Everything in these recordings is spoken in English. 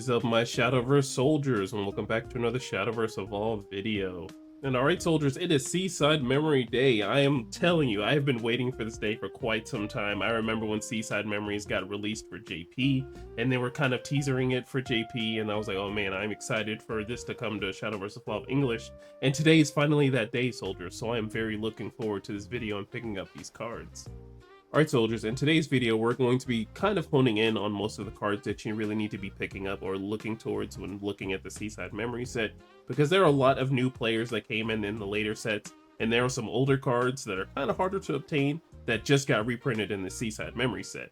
is up, my Shadowverse soldiers, and welcome back to another Shadowverse Evolve video. And alright soldiers, it is Seaside Memory Day. I am telling you, I have been waiting for this day for quite some time. I remember when Seaside Memories got released for JP, and they were kind of teasering it for JP, and I was like, oh man, I'm excited for this to come to Shadowverse Evolve English. And today is finally that day, soldiers, so I am very looking forward to this video and picking up these cards. Alright soldiers, in today's video we're going to be kind of honing in on most of the cards that you really need to be picking up or looking towards when looking at the Seaside Memory set, because there are a lot of new players that came in the later sets, and there are some older cards that are kind of harder to obtain that just got reprinted in the Seaside Memory set.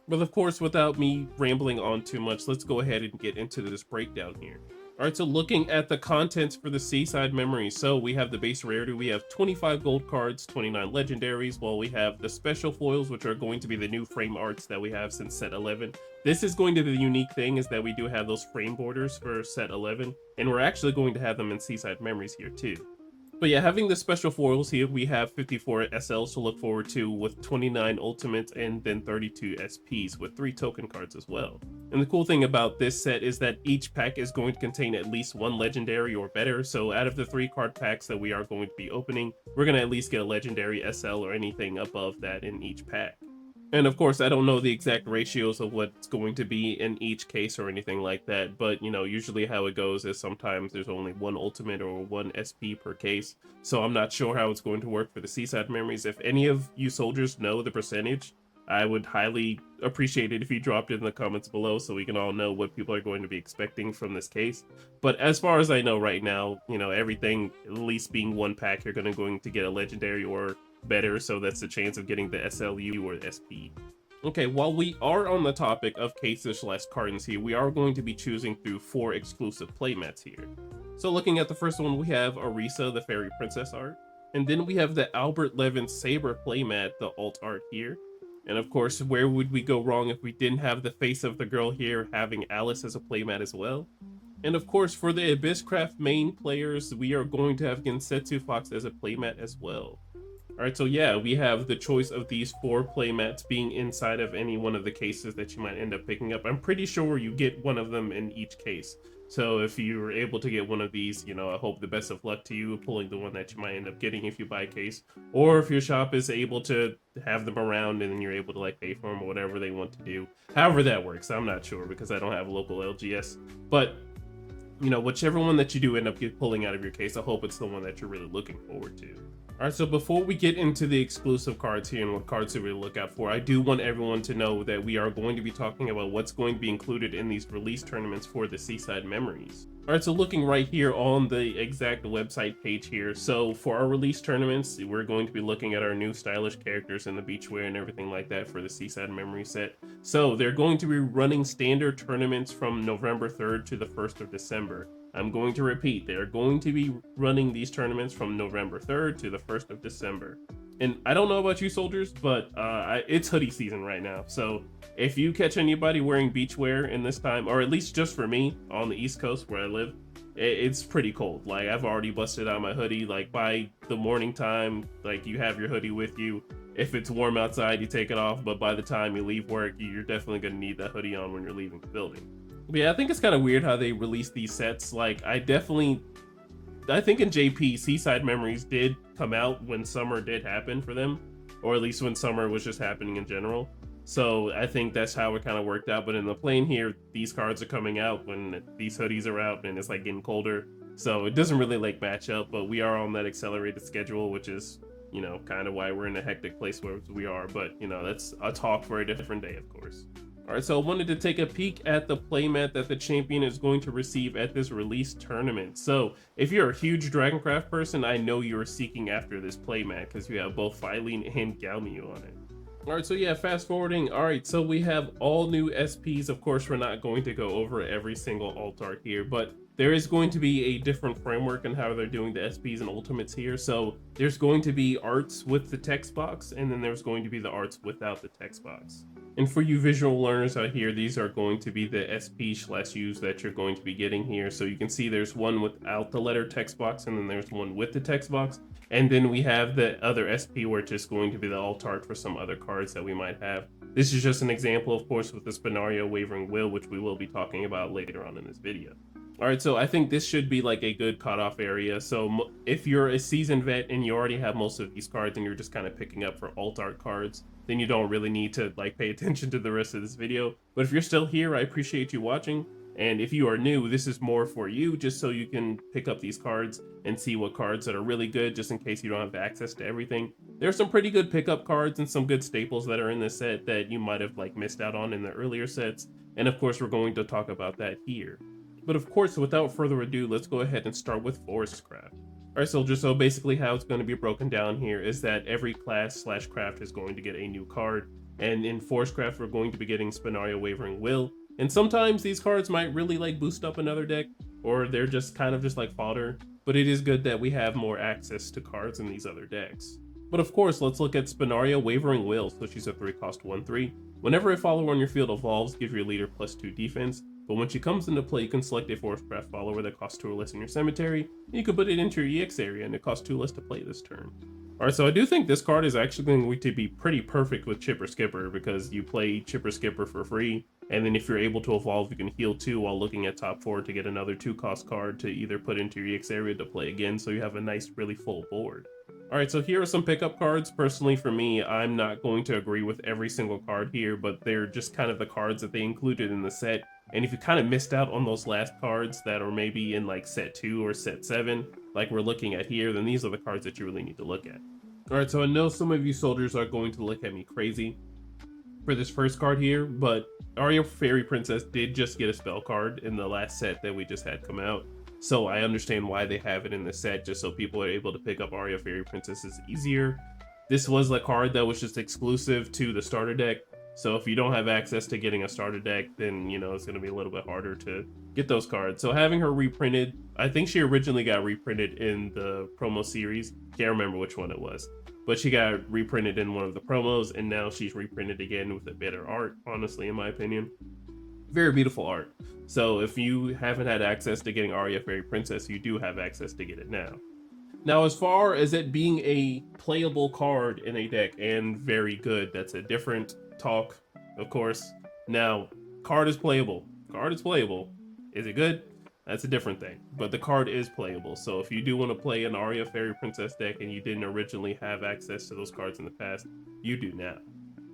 But of course, without me rambling on too much, let's go ahead and get into this breakdown here. Alright, so looking at the contents for the Seaside Memories, so we have the base rarity, we have 25 gold cards, 29 legendaries, while we have the special foils, which are going to be the new frame arts that we have since set 11. This is going to be the unique thing, is that we do have those frame borders for set 11, and we're actually going to have them in Seaside Memories here too. But yeah, having the special foils here, we have 54 SLs to look forward to with 29 ultimates and then 32 SPs with 3 token cards as well. And the cool thing about this set is that each pack is going to contain at least one legendary or better, so out of the 3 card packs that we are going to be opening, we're going to at least get a legendary SL or anything above that in each pack. And of course, I don't know the exact ratios of what's going to be in each case or anything like that, but you know, usually how it goes is sometimes there's only one ultimate or one SP per case, so I'm not sure how it's going to work for the Seaside Memories. If any of you soldiers know the percentage, I would highly appreciate it if you dropped it in the comments below so we can all know what people are going to be expecting from this case. But as far as I know right now, you know, everything, at least being one pack, you're going to get a legendary or better, so that's the chance of getting the SLU or the SP. Okay, while we are on the topic of cases/cartons here, we are going to be choosing through 4 exclusive playmats here. So looking at the first one, we have Arisa, the Fairy Princess art, and then we have the Albert Levin Saber playmat, the alt art here. And of course, where would we go wrong if we didn't have the face of the girl here having Alice as a playmat as well? And of course, for the Abysscraft main players, we are going to have Gensetsu Fox as a playmat as well. Alright, so yeah, we have the choice of these 4 playmats being inside of any one of the cases that you might end up picking up. I'm pretty sure you get one of them in each case. So if you were able to get one of these, you know, I hope the best of luck to you pulling the one that you might end up getting if you buy a case. Or if your shop is able to have them around and then you're able to like pay for them or whatever they want to do. However that works, I'm not sure because I don't have a local LGS. But, you know, whichever one that you do end up pulling out of your case, I hope it's the one that you're really looking forward to. Alright, so before we get into the exclusive cards here and what cards to really look out for, I do want everyone to know that we are going to be talking about what's going to be included in these release tournaments for the Seaside Memories. Alright, so looking right here on the exact website page here, so for our release tournaments, we're going to be looking at our new stylish characters in the beachwear and everything like that for the Seaside Memory set. So they're going to be running standard tournaments from November 3rd to the 1st of December. I'm going to repeat, they're going to be running these tournaments from November 3rd to the 1st of December. And I don't know about you soldiers, but it's hoodie season right now. So if you catch anybody wearing beachwear in this time, or at least just for me on the East Coast where I live, it's pretty cold. Like I've already busted out my hoodie, like by the morning time, like you have your hoodie with you. If it's warm outside, you take it off, but by the time you leave work, you're definitely gonna need that hoodie on when you're leaving the building. But yeah, I think it's kind of weird how they release these sets. Like, I think in JP, Seaside Memories did come out when summer did happen for them, or at least when summer was just happening in general. So I think that's how it kind of worked out. But in the plane here, these cards are coming out when these hoodies are out and it's like getting colder. So it doesn't really like match up, but we are on that accelerated schedule, which is, you know, kind of why we're in a hectic place where we are. But, you know, that's a talk for a different day, of course. Alright, so I wanted to take a peek at the playmat that the champion is going to receive at this release tournament. So, if you're a huge Dragoncraft person, I know you're seeking after this playmat because you have both Phylene and Galmiu on it. Alright, so yeah, fast forwarding. Alright, so we have all new SPs. Of course, we're not going to go over every single alt art here, but there is going to be a different framework in how they're doing the SPs and ultimates here. So there's going to be arts with the text box, and then there's going to be the arts without the text box. And for you visual learners out here, these are going to be the SP/Us that you're going to be getting here. So you can see there's one without the letter text box, and then there's one with the text box. And then we have the other SP, which is going to be the alt art for some other cards that we might have. This is just an example, of course, with the Spinario Wavering Will, which we will be talking about later on in this video. All right, so I think this should be like a good cutoff area. So if you're a seasoned vet and you already have most of these cards and you're just kind of picking up for alt art cards, then you don't really need to like pay attention to the rest of this video. But if you're still here, I appreciate you watching. And if you are new, this is more for you, just so you can pick up these cards and see what cards that are really good, just in case you don't have access to everything. There's some pretty good pickup cards and some good staples that are in this set that you might have like missed out on in the earlier sets. And of course, we're going to talk about that here. But of course, without further ado, let's go ahead and start with Forestcraft. Alright, soldiers, so basically how it's going to be broken down here is that every class/craft is going to get a new card. And in Forestcraft, we're going to be getting Spinario Wavering Will. And sometimes these cards might really like boost up another deck, or they're just kind of just like fodder. But it is good that we have more access to cards in these other decks. But of course, let's look at Spinario Wavering Will. So she's a 3-cost 1/3. Whenever a follower on your field evolves, give your leader +2 defense. But when she comes into play, you can select a Forestcraft follower that costs 2 or less in your cemetery, and you can put it into your EX area, and it costs 2 less to play this turn. Alright, so I do think this card is actually going to be pretty perfect with Chipper Skipper, because you play Chipper Skipper for free, and then if you're able to evolve, you can heal 2 while looking at top 4 to get another 2-cost card to either put into your EX area to play again, so you have a nice, really full board. Alright, so here are some pickup cards. Personally, for me, I'm not going to agree with every single card here, but they're just kind of the cards that they included in the set. And if you kind of missed out on those last cards that are maybe in like set 2 or set 7, like we're looking at here, then these are the cards that you really need to look at. Alright, so I know some of you soldiers are going to look at me crazy for this first card here, but Aria Fairy Princess did just get a spell card in the last set that we just had come out. So I understand why they have it in the set, just so people are able to pick up Aria Fairy Princesses easier. This was a card that was just exclusive to the starter deck. So if you don't have access to getting a starter deck, then, you know, it's going to be a little bit harder to get those cards. So having her reprinted, I think she originally got reprinted in the promo series. Can't remember which one it was. But she got reprinted in one of the promos, and now she's reprinted again with a better art, honestly, in my opinion. Very beautiful art. So if you haven't had access to getting Aria Fairy Princess, you do have access to get it now. Now, as far as it being a playable card in a deck and very good, that's a different talk, of course. Now, card is playable. Card is playable. Is it good? That's a different thing. But the card is playable. So if you do want to play an Aria Fairy Princess deck and you didn't originally have access to those cards in the past, you do now.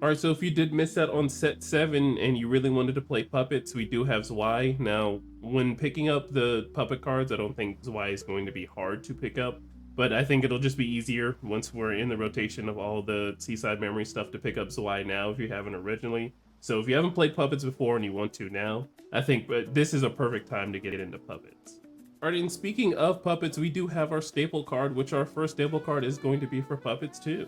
Alright, so if you did miss out on set 7 and you really wanted to play puppets, we do have Zwei. Now, when picking up the puppet cards, I don't think Zwei is going to be hard to pick up. But I think it'll just be easier once we're in the rotation of all the Seaside Memory stuff to pick up Zwei now if you haven't originally. So if you haven't played puppets before and you want to now, I think this is a perfect time to get into puppets. Alright, and speaking of puppets, we do have our staple card, which our first staple card is going to be for puppets too.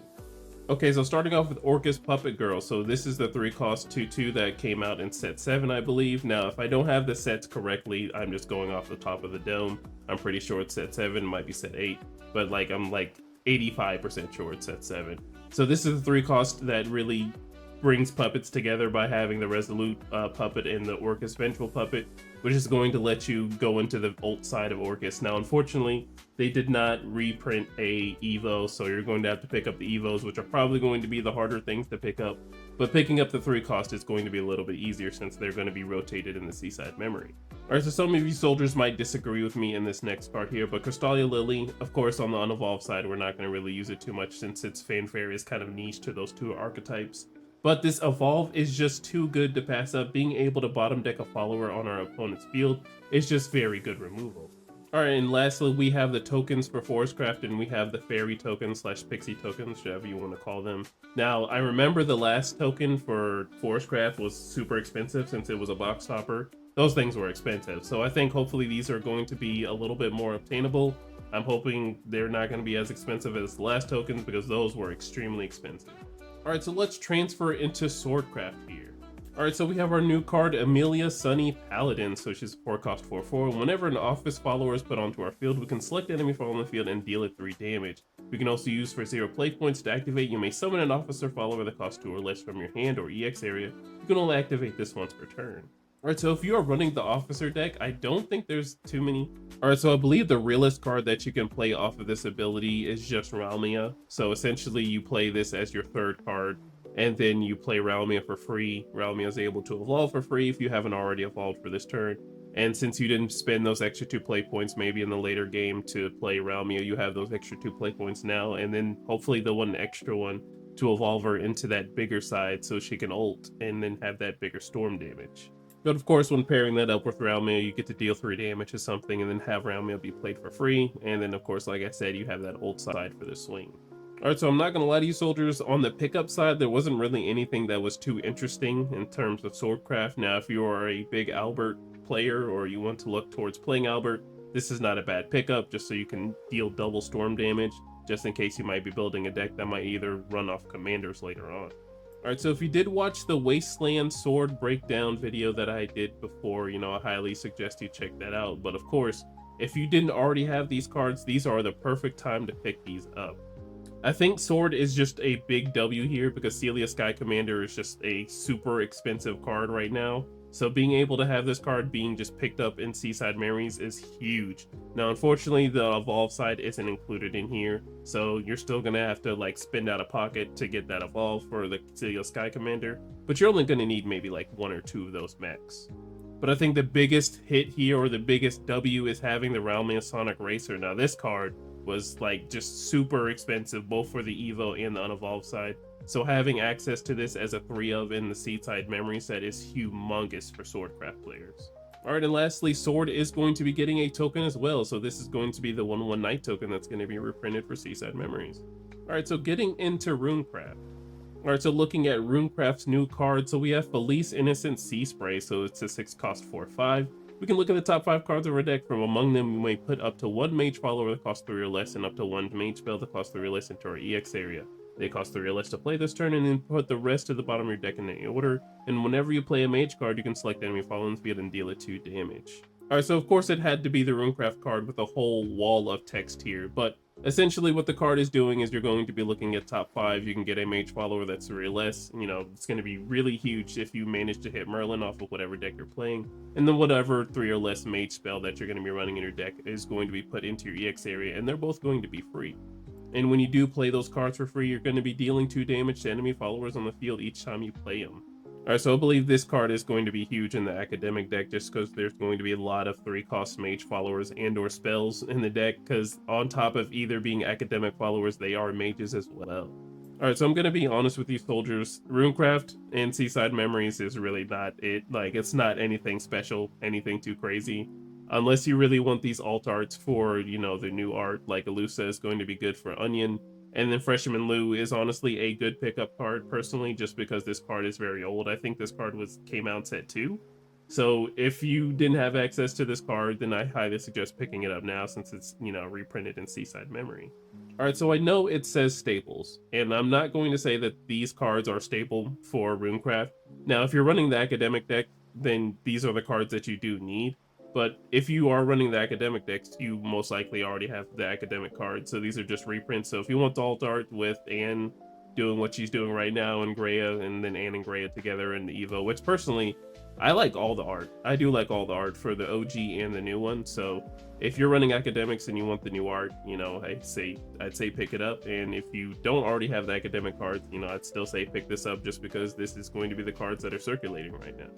Okay, so starting off with Orcus Puppet Girl. So this is the 3-cost 2/2 that came out in set 7, I believe. Now, if I don't have the sets correctly, I'm just going off the top of the dome. I'm pretty sure it's set 7, might be set 8, but like I'm like 85% sure it's set 7. So this is the 3-cost that really brings puppets together by having the Resolute puppet and the Orcus Vengeful puppet, which is going to let you go into the ult side of Orcus. Now, unfortunately, they did not reprint a Evo, so you're going to have to pick up the Evos, which are probably going to be the harder things to pick up. But picking up the 3-cost is going to be a little bit easier since they're going to be rotated in the Seaside Memory. Alright, so some of you soldiers might disagree with me in this next card here, but Crystalia Lily, of course, on the unevolved side, we're not going to really use it too much since its fanfare is kind of niche to those 2 archetypes. But this Evolve is just too good to pass up. Being able to bottom deck a follower on our opponent's field is just very good removal. Alright, and lastly, we have the tokens for Forestcraft, and we have the fairy tokens / pixie tokens, whatever you want to call them. Now, I remember the last token for Forestcraft was super expensive since it was a box topper. Those things were expensive, so I think hopefully these are going to be a little bit more obtainable. I'm hoping they're not going to be as expensive as the last tokens because those were extremely expensive. Alright, so let's transfer into Swordcraft here. Alright, so we have our new card, Amelia Sunny Paladin. So she's a 4-cost 4/4. Whenever an office follower is put onto our field, we can select enemy follower on the field and deal it 3 damage. We can also use for 0 play points to activate. You may summon an officer follower that costs 2 or less from your hand or EX area. You can only activate this once per turn. Alright, so if you are running the officer deck, I don't think there's too many. Alright, so I believe the realest card that you can play off of this ability is just Ralmia. So essentially you play this as your third card, and then you play Ralmia for free. Ralmia is able to evolve for free if you haven't already evolved for this turn. And since you didn't spend those extra 2 play points maybe in the later game to play Ralmia, you have those extra 2 play points now, and then hopefully the one extra one to evolve her into that bigger side so she can ult and then have that bigger storm damage. But of course, when pairing that up with Ralmia, you get to deal 3 damage to something and then have Ralmia be played for free. And then of course, like I said, you have that ult side for the swing. Alright, so I'm not gonna lie to you soldiers, on the pickup side, there wasn't really anything that was too interesting in terms of swordcraft. Now, if you are a big Albert player or you want to look towards playing Albert, this is not a bad pickup, just so you can deal double storm damage, just in case you might be building a deck that might either run off commanders later on. Alright, so if you did watch the Wasteland sword breakdown video that I did before, I highly suggest you check that out. But of course, if you didn't already have these cards, these are the perfect time to pick these up. I think Sword is just a big W here because Celia Sky Commander is just a super expensive card right now. So being able to have this card being just picked up in Seaside Memories is huge. Now, unfortunately, the Evolve side isn't included in here, so you're still gonna have to spend out of pocket to get that Evolve for the Celia Sky Commander, but you're only gonna need maybe 1 or 2 of those max. But I think the biggest hit here, or the biggest W, is having the Ralmia Sonic Racer. Now, this card was just super expensive, both for the Evo and the Unevolved side. So having access to this as a 3 of in the Seaside Memory set is humongous for Swordcraft players. Alright, and lastly, Sword is going to be getting a token as well, so this is going to be the 1/1 Night token that's going to be reprinted for Seaside Memories. Alright, so getting into Runecraft. Alright, so looking at Runecraft's new card, so we have Felice Innocent Sea Spray, so it's a 6 cost 4/5. We can look at the top 5 cards of our deck. From among them, we may put up to 1 mage follower that costs 3 or less, and up to 1 mage spell that costs 3 or less into our EX area. They cost 3 or less to play this turn, and then put the rest of the bottom of your deck in any order. And whenever you play a mage card, you can select enemy follow on the field and deal it 2 damage. Alright, so of course it had to be the Runecraft card with a whole wall of text here, but essentially what the card is doing is you're going to be looking at top 5. You can get a mage follower that's 3 or less. It's going to be really huge if you manage to hit Merlin off of whatever deck you're playing. And then whatever 3 or less mage spell that you're going to be running in your deck is going to be put into your EX area, and they're both going to be free. And when you do play those cards for free, you're going to be dealing 2 damage to enemy followers on the field each time you play them. Alright, so I believe this card is going to be huge in the academic deck just because there's going to be a lot of 3-cost mage followers and or spells in the deck, because on top of either being academic followers, they are mages as well. Alright, so I'm going to be honest with you soldiers, Runecraft and Seaside Memories is really not it. It's not anything special, anything too crazy. Unless you really want these alt arts for, the new art, like Elusa is going to be good for Onion. And then Freshman Lou is honestly a good pickup card, personally, just because this card is very old. I think this card came out in set 2. So if you didn't have access to this card, then I highly suggest picking it up now since it's, reprinted in Seaside Memory. Alright, so I know it says staples, and I'm not going to say that these cards are staple for Runecraft. Now, if you're running the academic deck, then these are the cards that you do need. But if you are running the academic decks, you most likely already have the academic cards, so these are just reprints. So if you want the alt art with Anne doing what she's doing right now and Greya, and then Anne and Greya together in the Evo, which personally, I like all the art. I do like all the art for the OG and the new one, so if you're running academics and you want the new art, I'd say pick it up. And if you don't already have the academic cards, I'd still say pick this up just because this is going to be the cards that are circulating right now.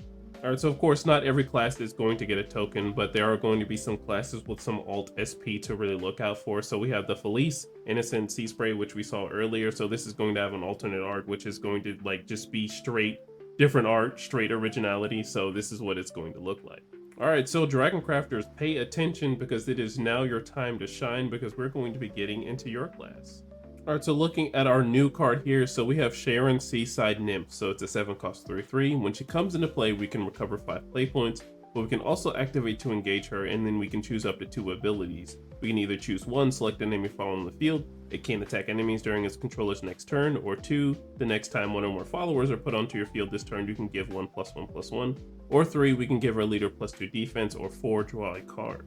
Alright, so of course not every class is going to get a token, but there are going to be some classes with some alt SP to really look out for. So we have the Felice Innocent Sea Spray, which we saw earlier. So this is going to have an alternate art, which is going to just be straight different art, straight originality. So this is what it's going to look like. Alright, so Dragon Crafters, pay attention because it is now your time to shine, because we're going to be getting into your class. Alright, so looking at our new card here, so we have Sharon Seaside Nymph. So it's a 7 cost 3/3. When she comes into play, we can recover 5 play points, but we can also activate to engage her, and then we can choose up to 2 abilities. We can either choose 1, select an enemy following the field. It can't attack enemies during its controller's next turn, or 2, the next time 1 or more followers are put onto your field this turn, you can give 1/1/1/1. Or 3, we can give our leader +2 defense, or 4, draw a card.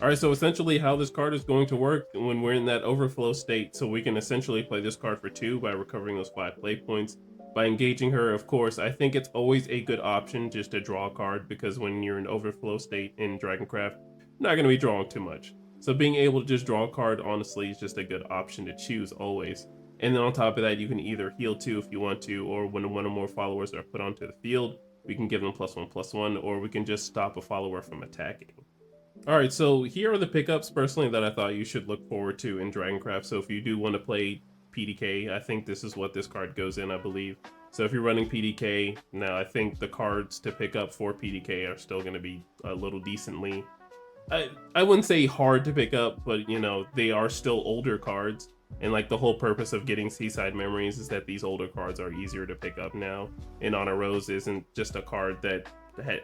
All right, so essentially how this card is going to work when we're in that overflow state, so we can essentially play this card for 2 by recovering those 5 play points. By engaging her, of course, I think it's always a good option just to draw a card, because when you're in overflow state in Dragoncraft, you're not going to be drawing too much. So being able to just draw a card, honestly, is just a good option to choose always. And then on top of that, you can either heal 2 if you want to, or when one or more followers are put onto the field, we can give them +1/+1, or we can just stop a follower from attacking. All right, so here are the pickups personally that I thought you should look forward to in Dragoncraft. So if you do want to play PDK, I think this is what this card goes in, I believe. So if you're running PDK, now I think the cards to pick up for PDK are still going to be a little decently, I wouldn't say hard to pick up, but you know, they are still older cards. And like the whole purpose of getting Seaside Memories is that these older cards are easier to pick up now. And Honor Rose isn't just a card that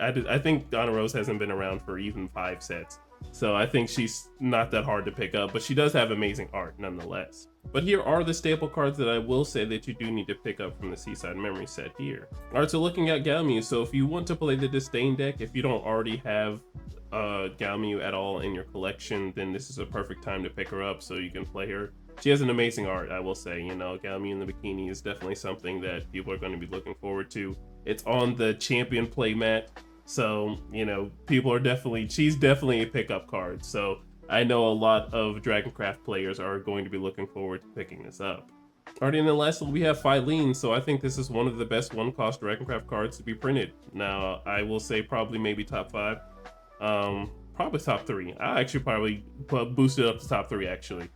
I think Honor Rose hasn't been around for even 5 sets. So I think she's not that hard to pick up, but she does have amazing art nonetheless. But here are the staple cards that I will say that you do need to pick up from the Seaside Memory set here. Alright, so looking at Galmu, so if you want to play the Disdain deck, if you don't already have Galmu at all in your collection, then this is a perfect time to pick her up so you can play her. She has an amazing art, I will say. You know, Galmu in the bikini is definitely something that people are going to be looking forward to. It's on the champion playmat, so you know, people are she's definitely a pickup card. So I know a lot of Dragoncraft players are going to be looking forward to picking this up. Alright, and then lastly we have Phylene. So I think this is one of the best 1-cost Dragoncraft cards to be printed. Now I will say probably maybe top 5, probably top 3. I actually probably boost it up to top 3 actually.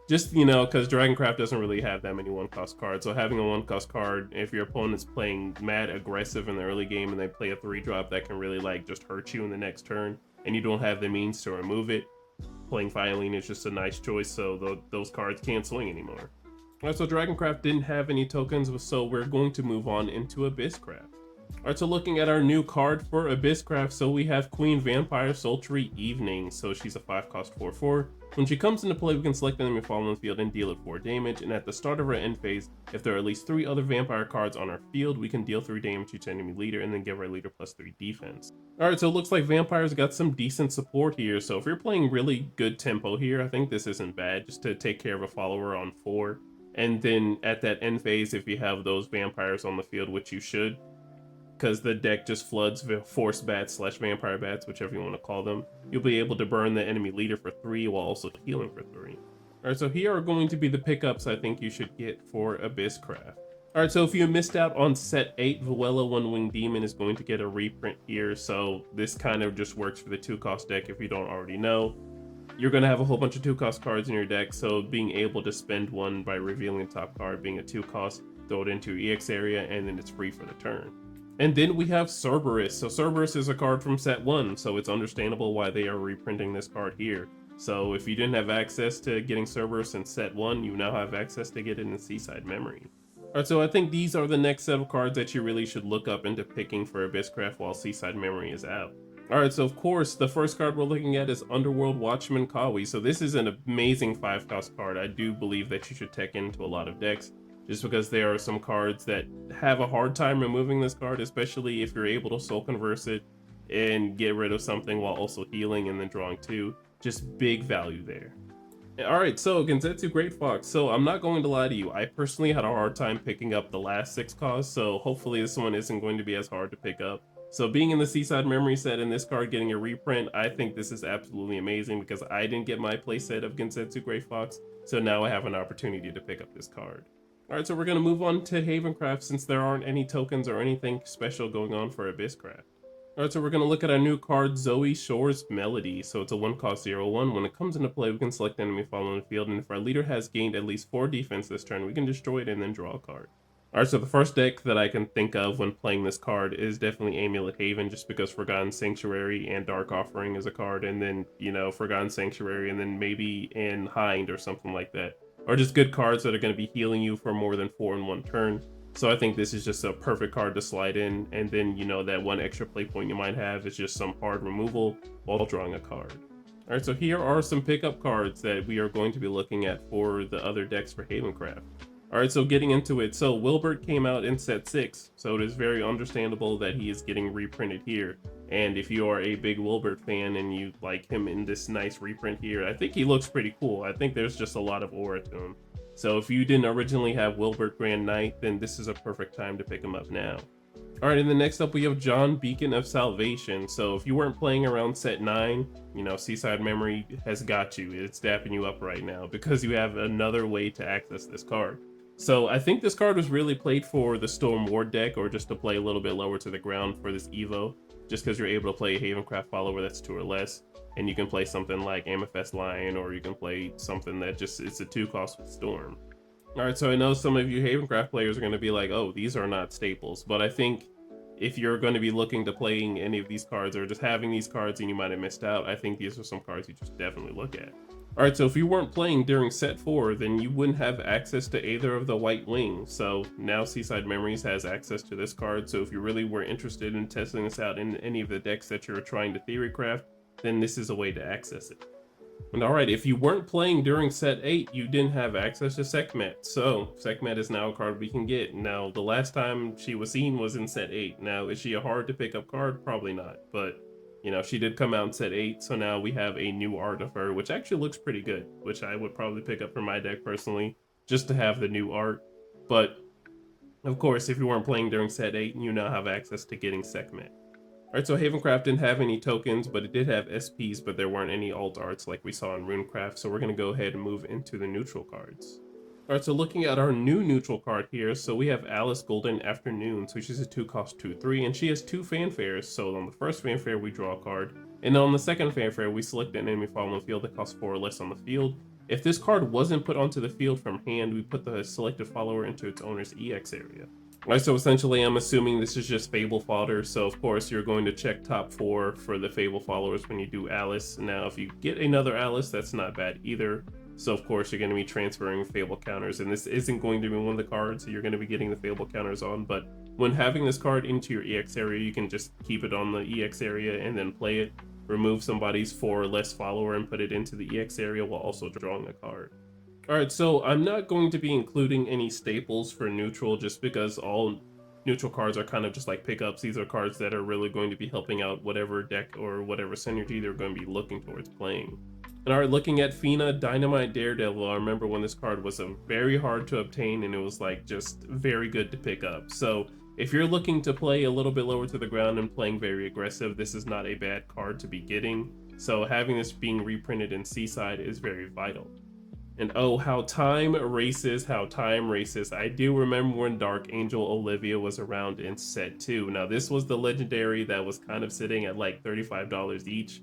Just, you know, because Dragoncraft doesn't really have that many 1-cost cards. So having a 1-cost card, if your opponent's playing mad aggressive in the early game and they play a 3-drop that can really like just hurt you in the next turn, and you don't have the means to remove it, playing Phylene is just a nice choice, so those cards can't swing anymore. Alright, so Dragoncraft didn't have any tokens, so we're going to move on into Abysscraft. Alright, so looking at our new card for Abysscraft, so we have Queen Vampire Sultry Evening. So she's a 5-cost 4/4. When she comes into play, we can select an enemy fall on the field and deal it 4 damage, and at the start of our end phase, if there are at least 3 other vampire cards on our field, we can deal 3 damage to each enemy leader and then give our leader +3 defense. Alright, so it looks like vampires got some decent support here, so if you're playing really good tempo here, I think this isn't bad, just to take care of a follower on 4. And then at that end phase, if you have those vampires on the field, which you should, because the deck just floods force bats / vampire bats, whichever you want to call them, you'll be able to burn the enemy leader for 3 while also healing for 3. Alright, so here are going to be the pickups I think you should get for Abysscraft. Alright, so if you missed out on set 8, Vuela One-Winged Demon is going to get a reprint here, so this kind of just works for the 2-cost deck if you don't already know. You're going to have a whole bunch of 2-cost cards in your deck, so being able to spend one by revealing the top card being a 2-cost, throw it into your EX area, and then it's free for the turn. And then we have Cerberus. So Cerberus is a card from set 1, so it's understandable why they are reprinting this card here. So if you didn't have access to getting Cerberus in set 1, you now have access to get it in Seaside Memory. Alright, so I think these are the next set of cards that you really should look up into picking for Abysscraft while Seaside Memory is out. Alright, so of course, the first card we're looking at is Underworld Watchman Kawi. So this is an amazing 5-cost card. I do believe that you should tech into a lot of decks, just because there are some cards that have a hard time removing this card, especially if you're able to soul converse it and get rid of something while also healing and then drawing 2. Just big value there. Alright, so Genzetsu Great Fox. So I'm not going to lie to you, I personally had a hard time picking up the last 6 costs, so hopefully this one isn't going to be as hard to pick up. So being in the Seaside Memory set and this card getting a reprint, I think this is absolutely amazing because I didn't get my playset of Genzetsu Great Fox, so now I have an opportunity to pick up this card. Alright, so we're going to move on to Havencraft since there aren't any tokens or anything special going on for Abysscraft. Alright, so we're going to look at our new card, Zoe Shore's Melody. So it's a 1-cost 0/1. When it comes into play, we can select enemy fall on the field, and if our leader has gained at least 4 defense this turn, we can destroy it and then draw a card. Alright, so the first deck that I can think of when playing this card is definitely Amulet Haven, just because Forgotten Sanctuary and Dark Offering is a card, and then, you know, Forgotten Sanctuary, and then maybe in Hind or something like that. Or just good cards that are going to be healing you for more than 4 in 1 turn. So I think this is just a perfect card to slide in, and then, you know, that 1 extra play point you might have is just some hard removal while drawing a card. Alright, so here are some pickup cards that we are going to be looking at for the other decks for Havencraft. Alright, so getting into it, so Wilbert came out in set 6, so it is very understandable that he is getting reprinted here. And if you are a big Wilbert fan and you like him in this nice reprint here, I think he looks pretty cool. I think there's just a lot of aura to him. So if you didn't originally have Wilbert Grand Knight, then this is a perfect time to pick him up now. All right, and then next up we have John Beacon of Salvation. So if you weren't playing around set 9, you know, Seaside Memory has got you. It's dapping you up right now because you have another way to access this card. So I think this card was really played for the Storm Ward deck, or just to play a little bit lower to the ground for this Evo, just because you're able to play a Havencraft follower that's 2 or less, and you can play something like Amethyst Lion, or you can play something that just, it's a 2 cost with Storm. All right, so I know some of you Havencraft players are going to be like, oh, these are not staples, but I think if you're going to be looking to playing any of these cards or just having these cards and you might have missed out, I think these are some cards you just definitely look at. All right, so if you weren't playing during set 4, then you wouldn't have access to either of the White Wings. So now Seaside Memories has access to this card. So if you really were interested in testing this out in any of the decks that you're trying to theory craft, then this is a way to access it. And all right, if you weren't playing during set 8, you didn't have access to Sekhmet. So Sekhmet is now a card we can get. Now, the last time she was seen was in set 8. Now, is she a hard to pick up card? Probably not, but you know, she did come out in set 8, so now we have a new art of her, which actually looks pretty good, which I would probably pick up for my deck personally, just to have the new art. But of course, if you weren't playing during set 8, you now have access to getting Sekhmet. Alright, so Havencraft didn't have any tokens, but it did have SPs, but there weren't any alt arts like we saw in Runecraft, so we're going to go ahead and move into the neutral cards. Alright, so looking at our new neutral card here, so we have Alice Golden Afternoon, so she's a 2-cost 2/3, and she has 2 fanfares. So on the first fanfare, we draw a card, and on the second fanfare, we select an enemy file on the field that costs 4 or less on the field. If this card wasn't put onto the field from hand, we put the selected follower into its owner's EX area. Alright, so essentially I'm assuming this is just Fable fodder, so of course you're going to check top 4 for the Fable followers when you do Alice. Now if you get another Alice, that's not bad either. So of course you're going to be transferring Fable counters, and this isn't going to be one of the cards that you're going to be getting the Fable counters on, but when having this card into your EX area, you can just keep it on the EX area and then play it, remove somebody's 4 or less follower and put it into the EX area while also drawing a card. Alright, so I'm not going to be including any staples for neutral just because all neutral cards are kind of just like pickups. These are cards that are really going to be helping out whatever deck or whatever synergy they're going to be looking towards playing. And alright, looking at Fina, Dynamite Daredevil, I remember when this card was very hard to obtain and it was like just very good to pick up. So if you're looking to play a little bit lower to the ground and playing very aggressive, this is not a bad card to be getting. So having this being reprinted in Seaside is very vital. And oh, how time races, how time races. I do remember when Dark Angel Olivia was around in set 2. Now this was the legendary that was kind of sitting at like $35 each.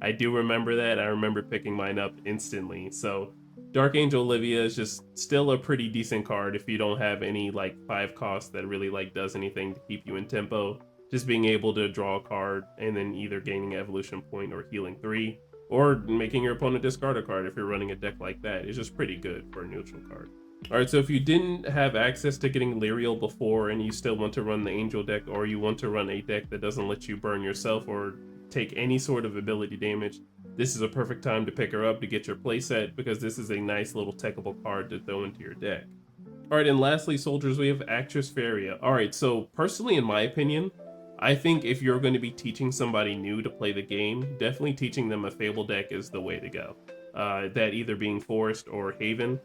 I do remember that. I remember picking mine up instantly. So Dark Angel Olivia is just still a pretty decent card if you don't have any like 5 cost that really like does anything to keep you in tempo. Just being able to draw a card and then either gaining evolution point or healing 3. Or making your opponent discard a card if you're running a deck like that is just pretty good for a neutral card. Alright, so if you didn't have access to getting Lyriel before and you still want to run the Angel deck, or you want to run a deck that doesn't let you burn yourself or take any sort of ability damage, this is a perfect time to pick her up to get your playset, because this is a nice little techable card to throw into your deck. Alright, and lastly, soldiers, we have Actress Faria. Alright, so personally, in my opinion, I think if you're going to be teaching somebody new to play the game, definitely teaching them a Fable deck is the way to go. That either being Forest or Haven.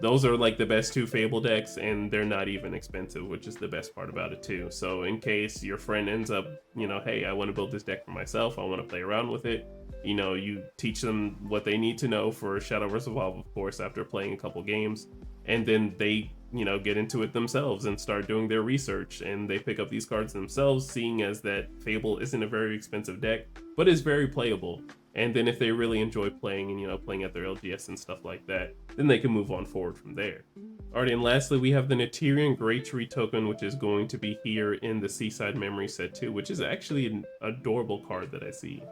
Those are like the best 2 Fable decks, and they're not even expensive, which is the best part about it too. So in case your friend ends up, you know, hey, I want to build this deck for myself, I want to play around with it, you know, you teach them what they need to know for Shadowverse Evolve, of course, after playing a couple games, and then they, you know, get into it themselves and start doing their research, and they pick up these cards themselves, seeing as that Fable isn't a very expensive deck, but is very playable. And then if they really enjoy playing and, you know, playing at their LGS and stuff like that, then they can move on forward from there. Alright, and lastly, we have the Natirian Great Tree token, which is going to be here in the Seaside Memories set too, which is actually an adorable card that I see.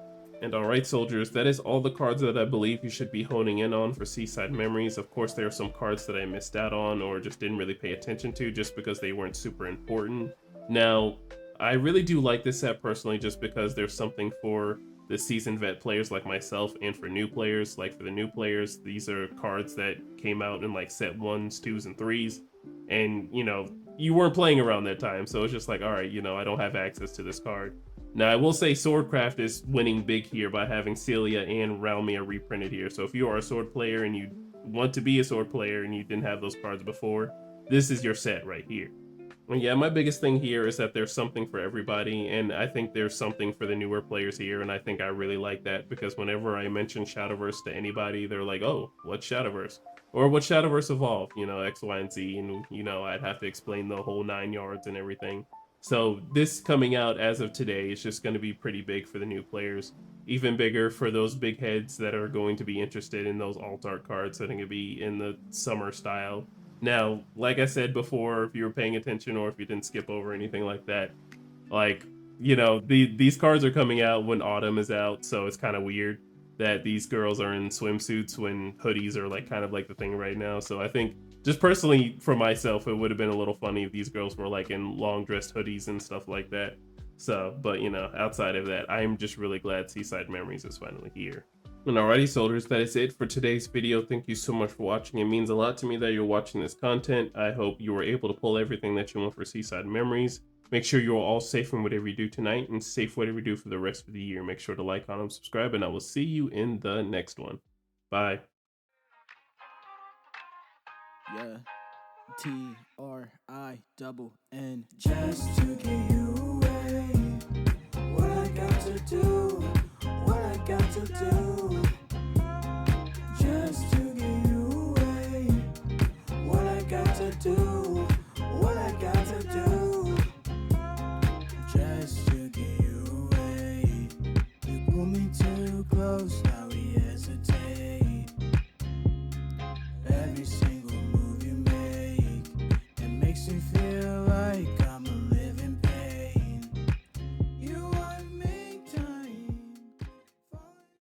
And alright, soldiers, that is all the cards that I believe you should be honing in on for Seaside Memories. Of course, there are some cards that I missed out on or just didn't really pay attention to just because they weren't super important. Now, I really do like this set personally just because there's something for the seasoned vet players like myself, and for new players. Like for the new players, these are cards that came out in like set 1s, 2s, and 3s, and you know, you weren't playing around that time, so it's just like, all right, you know, I don't have access to this card. Now, I will say Swordcraft is winning big here by having Celia and Ralmia reprinted here. So if you are a sword player and you want to be a sword player and you didn't have those cards before, this is your set right here. And yeah, my biggest thing here is that there's something for everybody, and I think there's something for the newer players here, and I think I really like that because whenever I mention Shadowverse to anybody, they're like, oh, what's Shadowverse? Or what's Shadowverse Evolve? You know, X, Y, and Z, and, you know, I'd have to explain the whole 9 yards and everything. So this coming out as of today is just going to be pretty big for the new players. Even bigger for those big heads that are going to be interested in those alt art cards that are going to be in the summer style. Now, like I said before, if you were paying attention or if you didn't skip over anything like that, like, you know, these cards are coming out when autumn is out, so it's kind of weird that these girls are in swimsuits when hoodies are like kind of like the thing right now. So I think just personally for myself, it would have been a little funny if these girls were like in long dressed hoodies and stuff like that. So, but you know, outside of that, I'm just really glad Seaside Memories is finally here. And alrighty, soldiers, that is it for today's video. Thank you so much for watching. It means a lot to me that you're watching this content. I hope you were able to pull everything that you want for Seaside Memories. Make sure you're all safe in whatever you do tonight and safe whatever you do for the rest of the year. Make sure to like, comment, subscribe, and I will see you in the next one. Bye. Yeah. TRINN just to get you